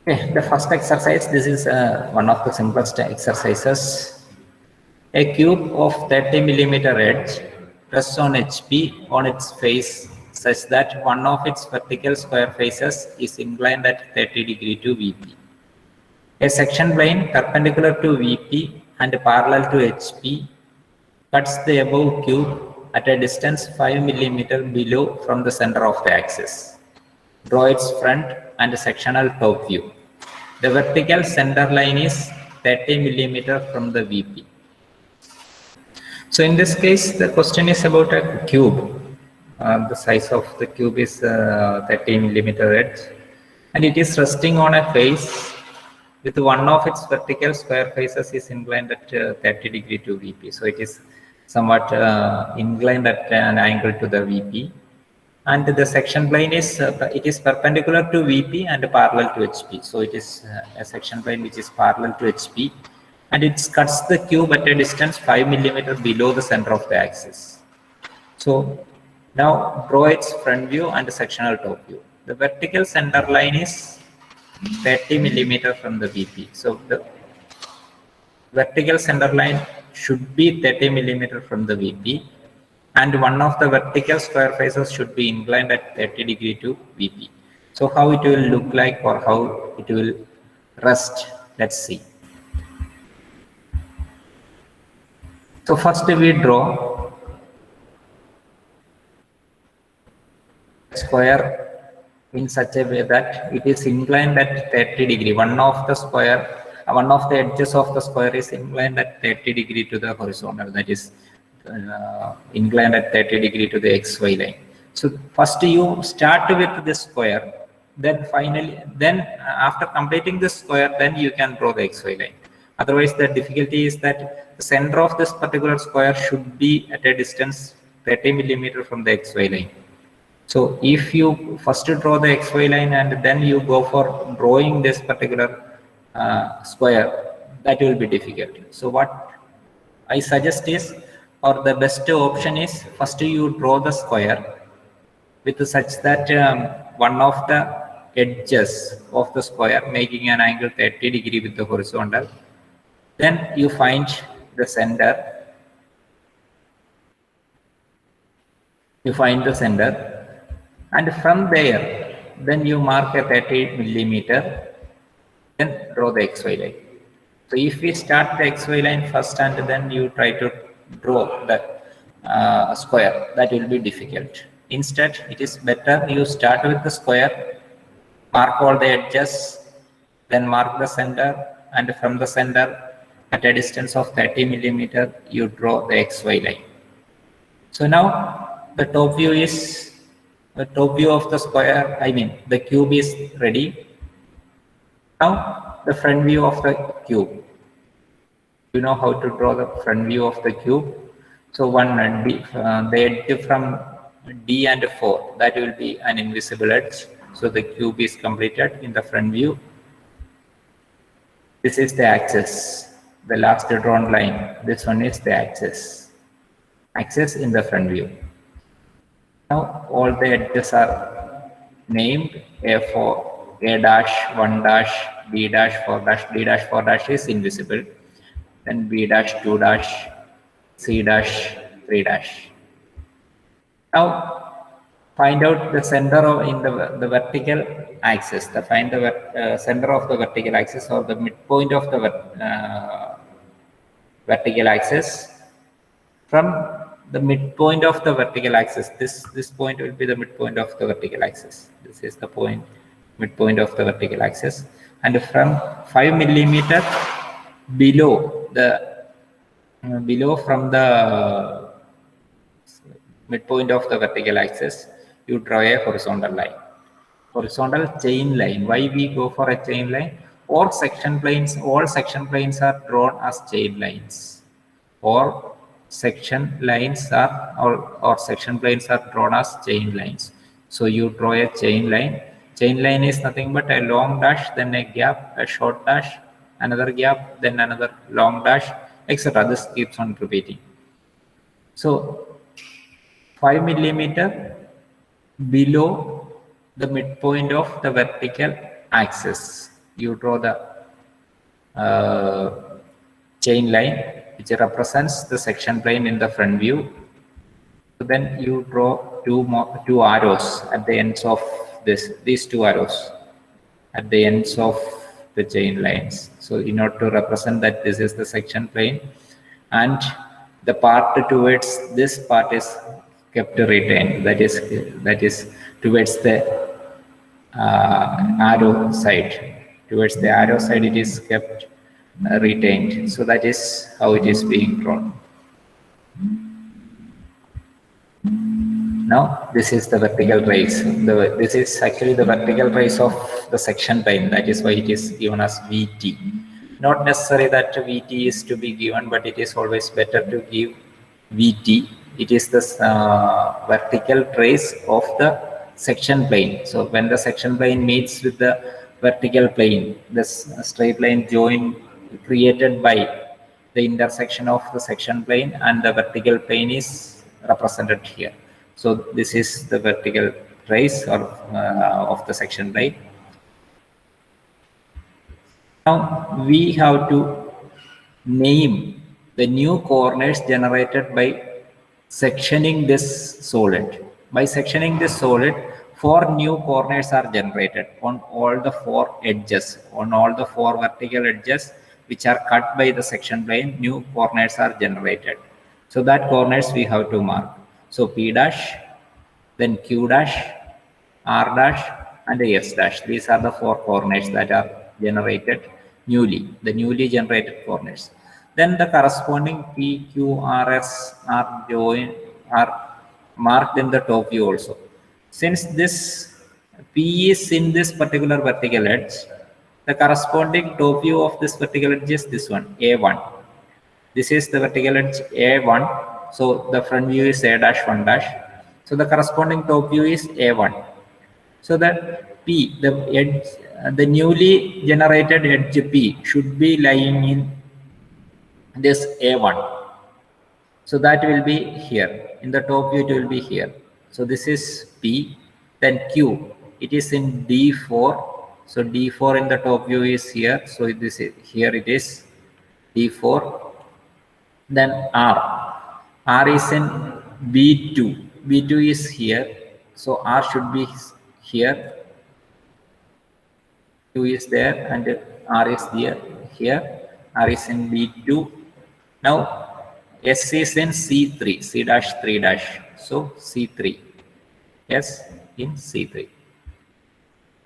Okay, the first exercise, this is one of the simplest exercises. A cube of 30 millimeter edge rests on HP on its face such that one of its vertical square faces is inclined at 30 degree to VP. A section plane perpendicular to VP and parallel to HP cuts the above cube at a distance 5 millimeter below from the center of the axis. Draw its front and sectional top view. The vertical center line is 30 millimeter from the VP. So in this case, the question is about a cube. The size of the cube is 30 millimeter edge, and it is resting on a face with one of its vertical square faces is inclined at 30 degree to VP. So it is somewhat inclined at an angle to the VP. And the section plane is it is perpendicular to VP and parallel to HP. So it is a section plane which is parallel to HP, and it cuts the cube at a distance 5 millimeter below the center of the axis. So now draw its front view and sectional top view. The vertical center line is 30 millimeter from the VP. So the vertical center line should be 30 millimeter from the VP, and one of the vertical square faces should be inclined at 30 degree to VP. So how it will look like, or how it will rest, let's see. So first we draw square in such a way that it is inclined at 30 degree. One of the edges of the square is inclined at 30 degree to the horizontal, that is inclined at 30 degree to the XY line. So first you start with this square, then after completing this square, then you can draw the XY line. Otherwise, the difficulty is that the center of this particular square should be at a distance 30 millimeter from the XY line. So if you first draw the XY line and then you go for drawing this particular square, that will be difficult. So what I suggest is, or the best option is, first you draw the square with such that one of the edges of the square making an angle 30 degree with the horizontal. Then you find the center. And from there, then you mark a 30 millimeter, then draw the XY line. So if we start the XY line first and then you try to draw the square, that will be difficult. Instead, it is better you start with the square, mark all the edges, then mark the center, and from the center at a distance of 30 millimeter, you draw the XY line. So now the top view of the square, the cube is ready. Now the front view of the cube. You know how to draw the front view of the cube. So the edge from D and 4, that will be an invisible edge. So the cube is completed in the front view. This is the axis, the last drawn line. This one is the axis in the front view. Now all the edges are named. A4, A dash, 1 dash, B dash, 4 dash, D dash, 4 dash is invisible. Then B dash, 2 dash, C dash, 3 dash. Now find out the center in the vertical axis. Find the center of the vertical axis, or the midpoint of the vertical axis. From the midpoint of the vertical axis, this point will be the midpoint of the vertical axis. This is the midpoint of the vertical axis, and from 5 millimeter below from the midpoint of the vertical axis, you draw a horizontal line, horizontal chain line. Why we go for a chain line? All section planes are drawn as chain lines, or section planes are drawn as chain lines. So you draw a chain line. Chain line is nothing but a long dash, then a gap, a short dash, another gap, then another long dash, etc. This keeps on repeating. So 5 millimeter below the midpoint of the vertical axis. you draw the chain line which represents the section plane in the front view. So then you draw two arrows at the ends of these two arrows at the ends of the chain lines. So in order to represent that this is the section plane, and the part towards this part is kept retained, that is towards the arrow side. Towards the arrow side it is kept retained. So that is how it is being drawn. Now this is the vertical trace. This is actually the vertical trace of the section plane. That is why it is given as VT. Not necessary that VT is to be given, but it is always better to give VT. It is the vertical trace of the section plane. So when the section plane meets with the vertical plane, this straight line join created by the intersection of the section plane and the vertical plane is represented here. So this is the vertical trace of the section plane. Now we have to name the new corners generated by sectioning this solid. By sectioning this solid, 4 new corners are generated on all the 4 edges, on all the 4 vertical edges which are cut by the section plane. New corners are generated. So that corners we have to mark. So P dash, then Q dash, R dash, and S dash. These are the 4 corners that are generated newly, the newly generated corners. Then the corresponding P, Q, R, S are marked in the top view also. Since this P is in this particular vertical edge, the corresponding top view of this vertical edge is this one, A1. This is the vertical edge A1. So the front view is A dash 1 dash. So the corresponding top view is A1. So that P, the edge, the newly generated edge P should be lying in this A1. So that will be here. In the top view it will be here. So this is P. Then Q. It is in D4. So D4 in the top view is here. So this is here. It is D4. Then R. R is in B2. B2 is here. So R should be here. Q is there and R is there. Here. R is in B2. Now S is in C3. C dash 3 dash. So C3. S in C3.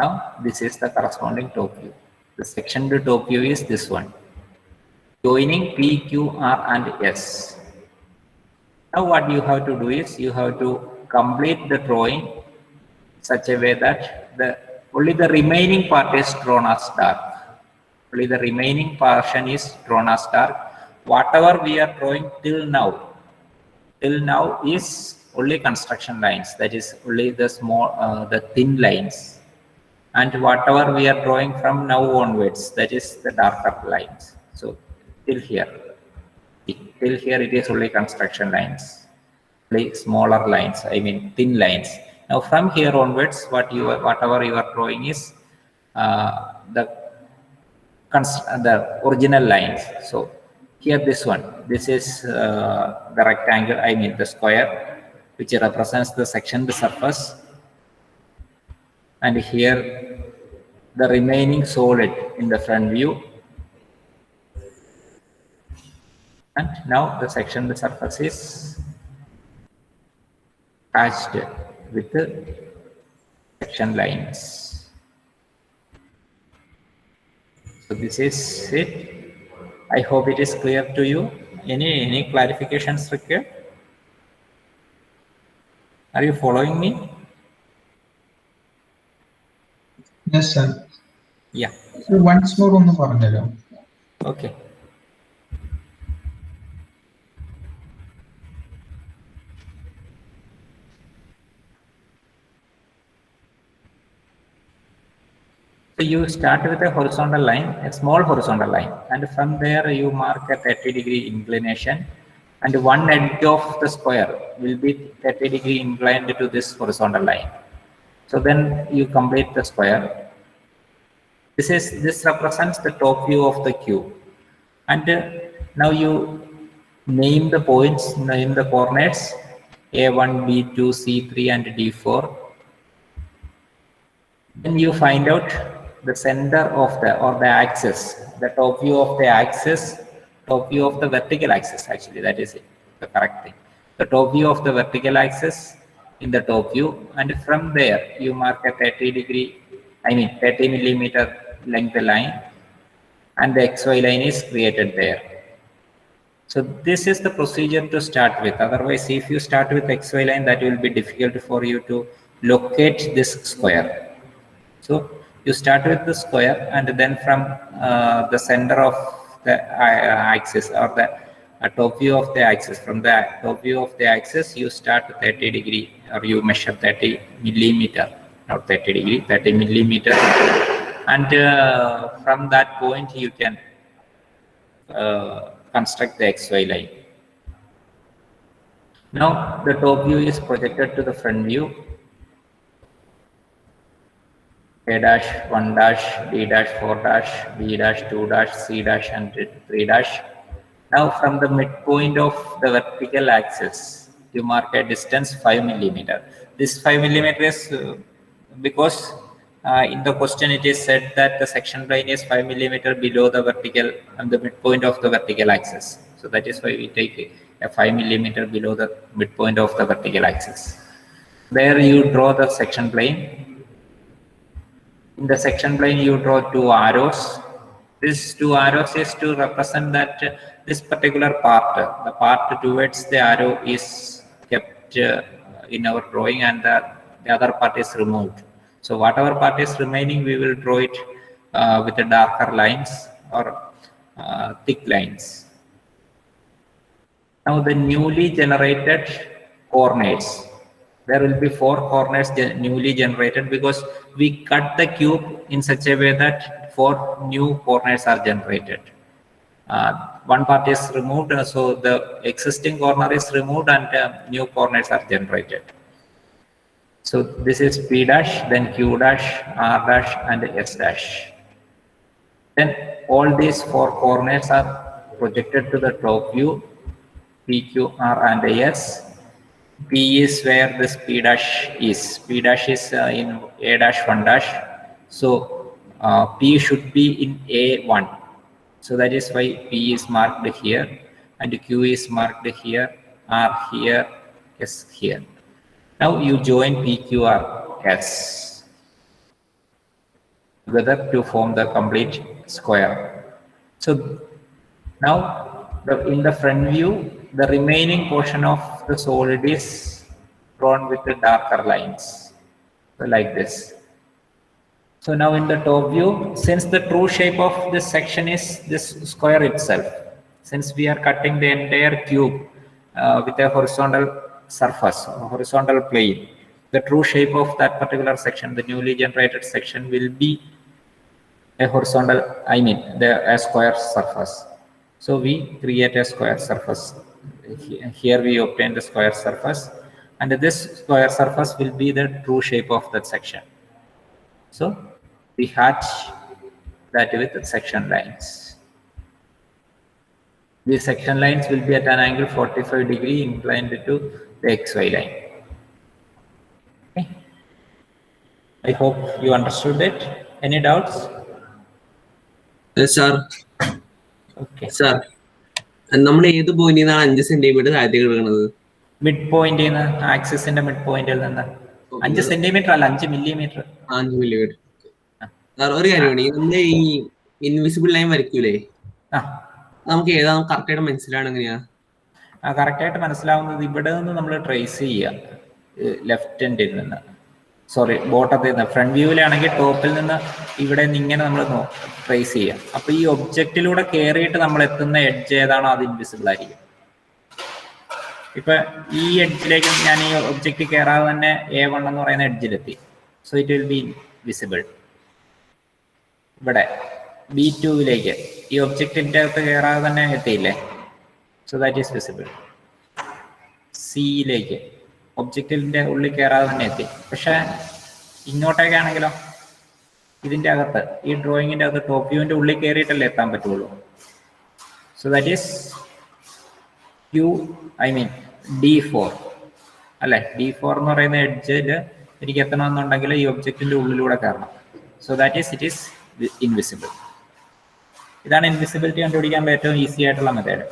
Now this is the corresponding top view. The section to top view is this one, joining P, Q, R and S. Now what you have to do is you have to complete the drawing such a way that only the remaining part is drawn as dark. Only the remaining portion is drawn as dark. Whatever we are drawing till now is only construction lines. That is only the small, the thin lines. And whatever we are drawing from now onwards, that is the darker lines. So till here it is only construction lines, only smaller lines. I mean thin lines. Now from here onwards, whatever you are drawing is the original lines. So here this one, this is the rectangle, I mean the square, which represents the sectioned surface. And here the remaining solid in the front view. And now the sectioned surface is patched with the section lines. So this is it. I hope it is clear to you. Any clarifications required? Are you following me? Yes, sir. Yeah. So once more on the formula. Okay. So you start with a horizontal line, a small horizontal line, and from there you mark a 30-degree inclination, and one edge of the square will be 30-degree inclined to this horizontal line. So then you complete the square. This represents the top view of the cube. And now you name the points, name the coordinates A1, B2, C3, and D4. Then you find out the center of the axis, the top view of the axis, top view of the vertical axis. Actually, that is it, the correct thing. The top view of the vertical axis in the top view, and from there you mark a 30 millimeter length line, and the XY line is created there. So this is the procedure to start with. Otherwise, if you start with XY line, that will be difficult for you to locate this square. So you start with the square, and then from the center of the axis, or the top view of the axis, from the top view of the axis, you start 30 degree, or you measure 30 millimeter, not 30 degree, 30 millimeter. And from that point, you can construct the XY line. Now the top view is projected to the front view. A dash, 1 dash, B dash, 4 dash, B dash, 2 dash, C dash, and 3 dash. Now from the midpoint of the vertical axis, you mark a distance 5 millimeter. This 5 millimeter is because in the question it is said that the section line is 5 millimeter below the vertical and the midpoint of the vertical axis. So that is why we take a 5 millimeter below the midpoint of the vertical axis. There you draw the section plane. In the section plane, you draw 2 arrows. These 2 arrows is to represent that this particular part, the part towards the arrow, is kept in our drawing, and the other part is removed. So whatever part is remaining, we will draw it with the darker lines or thick lines. Now the newly generated coordinates. There will be 4 coordinates newly generated, because we cut the cube in such a way that 4 new coordinates are generated. One part is removed, so the existing corner is removed, and new coordinates are generated. So this is P dash, then Q dash, R dash, and S dash. Then all these 4 coordinates are projected to the top view, P, Q, R, and S. P is where this P dash is. P dash is in A dash, 1 dash. So P should be in A1. So that is why P is marked here, and Q is marked here, R here, S here. Now you join P, Q, R, S together to form the complete square. So now in the front view, the remaining portion of the solid is drawn with the darker lines, so like this. So now in the top view, since the true shape of this section is this square itself, since we are cutting the entire cube with a horizontal surface, horizontal plane, the true shape of that particular section, the newly generated section, will be a horizontal, a square surface. So we create a square surface. Here we obtain the square surface, and this square surface will be the true shape of that section. So we hatch that with section lines. These section lines will be at an angle 45 degree inclined to the XY line. Okay. I hope you understood it. Any doubts? Yes, sir. Okay. Sir. നമ്മൾ ഏത് പോയിന്റിൽ നിന്നാണ് 5 centimetre താഴത്തേക്ക് എടുക്കുന്നത്? Mid പോയിന്റിൽ നിന്ന്, ആക്സിസിന്റെ mid പോയിന്റിൽ നിന്ന് 5 സെന്റിമീറ്റർ അല്ല, 5 മില്ലിമീറ്റർ. 5 മില്ലിമീറ്റർ. ഒരു കാര്യമാണ്, നമ്മുടെ ഈ ഇൻവിസിബിൾ ലൈൻ വരയ്ക്കൂലേ, നമുക്ക് ഏതാണ് കറക്റ്റ് ആയിട്ട് മനസ്സിലാവണം? എങ്ങനെയാ കറക്റ്റ് ആയിട്ട് മനസ്സിലാവുന്നത്? ഇവിടെ നിന്ന് നമ്മൾ ട്രേസ് ചെയ്യുക, ലെഫ്റ്റ് എൻഡിൽ നിന്ന്, സോറി ബോട്ടത്തിൽ നിന്ന്. ഫ്രണ്ട് വ്യൂവിലാണെങ്കിൽ ടോപ്പിൽ നിന്ന് ഇവിടെ നിന്ന് ഇങ്ങനെ നമ്മൾ ട്രേസ് ചെയ്യുക. അപ്പൊ ഈ ഒബ്ജക്റ്റിലൂടെ കയറിയിട്ട് നമ്മൾ എത്തുന്ന എഡ്ജ് ഏതാണോ അത് ഇൻവിസിബിൾ ആയിരിക്കും. ഇപ്പൊ ഈ എഡ്ജിലേക്ക് ഞാൻ ഈ ഒബ്ജക്റ്റ് കയറാതെ തന്നെ A1 എന്ന് പറയുന്ന എഡ്ജിലെത്തി. So it will be visible. ഇവിടെ B2വിലേക്ക് ഈ ഒബ്ജക്റ്റിന്റെ അകത്ത് കയറാതെ തന്നെ എത്തിയില്ലേ, സോ ദാറ്റ് ഈസ് വിസിബിൾ. സിയിലേക്ക് ഒബ്ജക്റ്റിന്റെ ഉള്ളിൽ കയറാതെ തന്നെ എത്തി. പക്ഷെ ഇങ്ങോട്ടേക്കാണെങ്കിലോ ഇതിന്റെ അകത്ത് ഈ ഡ്രോയിങ്ങിന്റെ അകത്ത് ടോപ്പ് വ്യൂവിന്റെ ഉള്ളിൽ കയറിയിട്ടല്ലേ എത്താൻ പറ്റുള്ളൂ. സോ ദാറ്റ് ഈസ് D4 അല്ലെ. D4 എന്ന് പറയുന്ന എഡ്ജിൽ എനിക്ക് എത്തണമെന്നുണ്ടെങ്കിൽ ഈ ഒബ്ജക്റ്റിന്റെ ഉള്ളിലൂടെ കയറണം. So that is it is invisible. ഇതാണ് ഇൻവിസിബിലിറ്റി കണ്ടുപിടിക്കാൻ ഏറ്റവും ഈസി ആയിട്ടുള്ള മെത്തേഡ്.